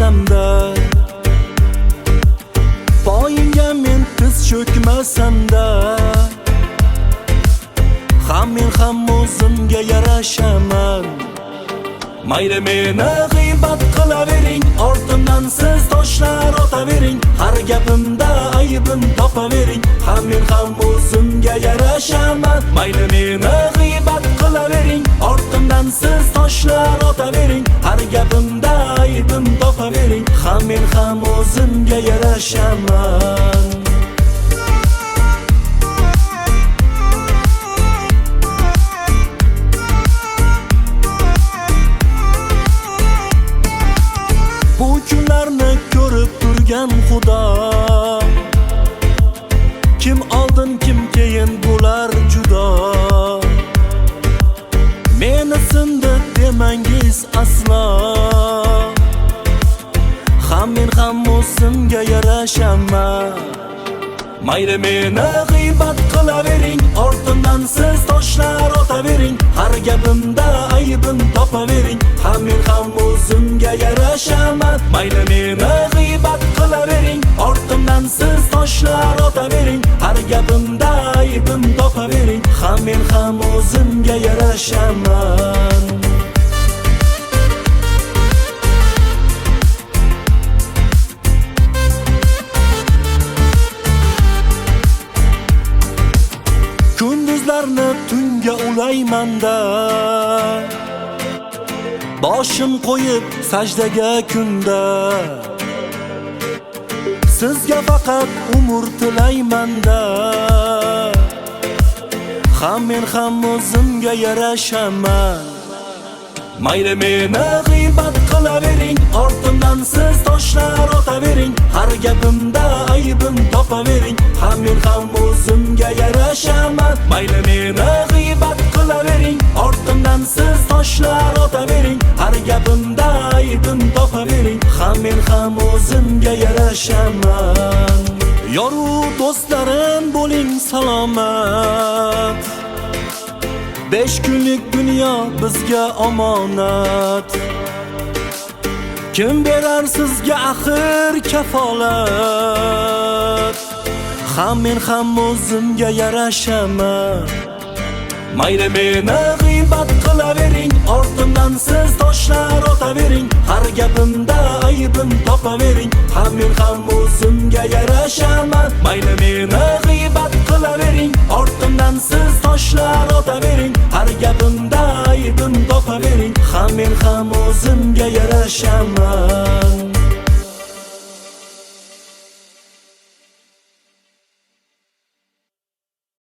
qo'ymasam-da, poyingga men tiz cho'kmasam-da, ham men ham o'zimga yarashaman. Mayli meni g'iybat qilavering, ortimdan siz toshlar otavering, har gapimda aybim topavering, ham men ham o'zimga yarashaman. Mayli meni g'iybat qilavering, ortimdan siz toshlar otavering, har gapimda aybim topavering, ham men ham o'zimga yarashaman. Bu kunlarni ko'rib turgan Xudo, kim oldin kim keyin bo'lar judo. Meni sindi demangiz aslo, ham men ham o'zimga yarashaman. Mayli meni g'iybat qilavering, ortimdan siz toshlar otavering, har gapimda aybim topavering, ham men ham o'zimga yarashaman. Mayli meni g'iybat qilavering, ortimdan siz toshlar otavering, har gapimda aybim topavering, ham men ham o'zimga yarashaman. Kunduzlarni tunga ulaymanda, boshim qo'yib sajdaga kunda, sizga faqat umr tilaymanda, ham men ham o'zimga yarashaman. Mayli meni g'iybat qilavering, ortimdan siz toshlar otavering, har gapimda aybim topavering, ham men ham o'zimga yarashaman. Mayli meni g'iybat qilavering, ortimdan siz toshlar otavering, har gapimda aybim topavering, ham men ham o'zimga yarashaman. Yoru do'stlarim bo'ling salomat, 5 kunlik dunyo bizga omonat. Kim berar sizga axir kafolat, ham men ham o'zimga yarashaman. Mayli meni g'iybat qilavering, ortimdan siz toshlar otavering, har gapimda aybim topavering, ham men ham o'zimga yarashaman. Mayli meni g'iybat qilavering, ortimdan siz toshlar otavering, har gapimda aybim topavering, ham men ham o'zimga yarashaman.